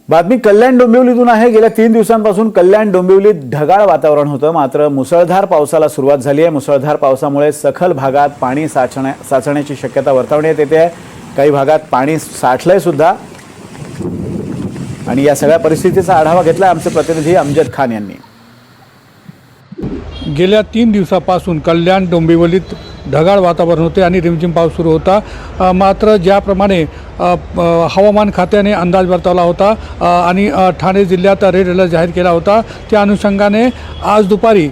बातमी कल्याण डोंबिवलीतून आहे। गेल्या 3 दिवसांपासून कल्याण डोंबिवलीत ढगाळ वातावरण होतं, मात्र मुसळधार पावसाला सुरुवात झाली आहे। मुसळधार पावसामुळे सखल भागात पाणी साचण्याची शक्यता वर्तवण्यात येते आहे। काही भागात पाणी साठलंय सुद्धा आणि या सगळ्या परिस्थितीचा आढावा घेतला आमचे प्रतिनिधी अमजद खान यांनी। गेल्या 3 दिवसापासून कल्याण डोंबिवलीत ढगाळ वातावरण होते आणि रिमझिम पाऊस सुरू होता। मात्र ज्याप्रमाणे हवामान खात्याने अंदाज वर्तवला होता आणि ठाणे जिल्ह्यात रेड अलर्ट जाहीर केला होता, त्या अनुषंगाने आज दुपारी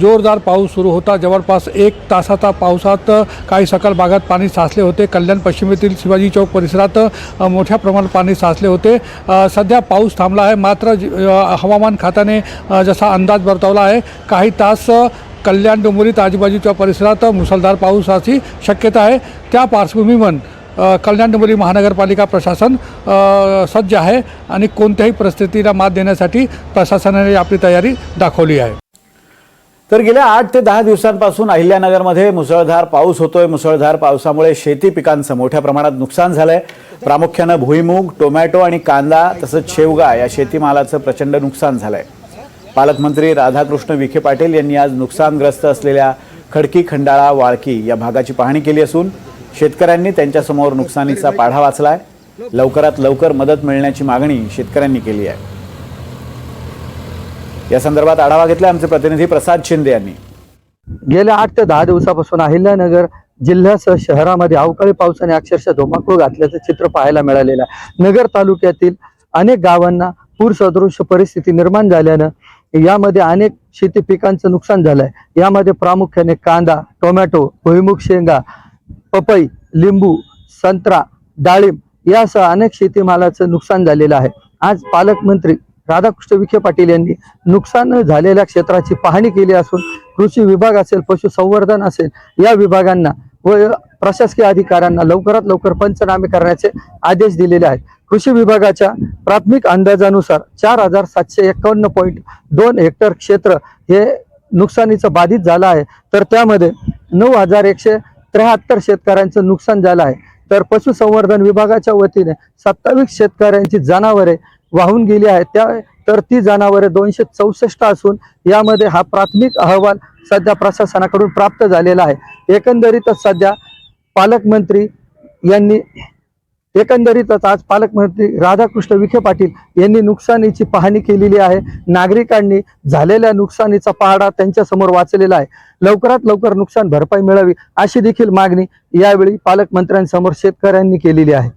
जोरदार पाऊस सुरू होता। जवळपास 1 तासाचा पावसात काही सखल भागात पाणी साचले होते। कल्याण पश्चिमेतील शिवाजी चौक परिसरात मोठ्या प्रमाणात पाणी साचले होते। सध्या पाऊस थांबला आहे, मात्र हवामान खात्याने जसा अंदाज वर्तवला आहे, काही तास कल्याण डोंबिवलीत आजूबाजूच्या परिसरात मुसळधार पावसाची शक्यता आहे। त्या पार्श्वभूमीवर कल्याण डोंबिवली महानगरपालिका प्रशासन सज्ज आहे आणि कोणत्याही परिस्थितीला मात देण्यासाठी प्रशासनाने आपली तयारी दाखवली आहे। तर गेल्या 8 ते 10 दिवसांपासून अहिल्यानगरमध्ये मुसळधार पाऊस होतोय। मुसळधार पावसामुळे शेती पिकांचं मोठ्या प्रमाणात नुकसान झालंय। प्रामुख्याने भुईमूग, टोमॅटो आणि कांदा तसंच शेवगा या शेतीमालाचं प्रचंड नुकसान झालंय। पालकमंत्री राधाकृष्ण विखे पाटील यांनी आज नुकसानग्रस्त असलेल्या खडकी, खंडाळा, वाळकी या भागाची पाहणी केली असून शेतकऱ्यांनी त्यांच्यासमोर नुकसानीचा पाढा वाचलाय। लवकरात लवकर मदत मिळण्याची मागणी शेतकऱ्यांनी केली आहे। या संदर्भात आढावा घेतला आमचे प्रतिनिधी प्रसाद शिंदे यांनी। गेल्या 8 ते 10 दिवसापासून अहिल्यानगर जिल्ह्यासह शहरामध्ये अवकाळी पावसाने अक्षरशः धोमाकूळ घातल्याचं चित्र पाहायला मिळालेलं आहे। नगर तालुक्यातील अनेक गावांना पूरसदृश परिस्थिती निर्माण झाल्यानं यामध्ये अनेक शेती पिकांचं नुकसान झालंय। यामध्ये प्रामुख्याने कांदा, टोमॅटो, भुईमुग, शेंगा, पपई, लिंबू, संत्रा, डाळिंब यासह अनेक शेतीमालाचं नुकसान झालेलं आहे। आज पालकमंत्री राधाकृष्ण विखे पाटील यांनी नुकसान झालेल्या क्षेत्राची पाहणी केली असून कृषी विभाग असेल, पशुसंवर्धन असेल, या विभागांना व प्रशासकीय अधिकाऱ्यांना लवकरात लवकर पंचनामे करण्याचे आदेश दिलेले आहेत। कृषी विभागाच्या प्राथमिक अंदाजानुसार 4751.2 हेक्टर क्षेत्र हे नुकसानीचं बाधित झालं आहे, तर त्यामध्ये 9173 शेतकऱ्यांचं नुकसान झालं आहे। तर पशुसंवर्धन विभागाच्या वतीने 27 शेतकऱ्यांची जनावरे वाहून गेली आहेत, तर ती जनावरे 264 असून यामध्ये हा प्राथमिक अहवाल सध्या प्रशासनाकडून प्राप्त झालेला आहे। एकंदरीतच आज पालकमंत्री राधाकृष्ण विखे पाटील यांनी नुकसानीची पाहणी केलेली आहे। नागरिकांनी झालेल्या नुकसानीचा पाढा त्यांच्यासमोर वाचलेला आहे। लवकरात लवकर नुकसान भरपाई मिळावी अशी देखील मागणी यावेळी पालकमंत्र्यांसमोर शेतकऱ्यांनी केलेली आहे।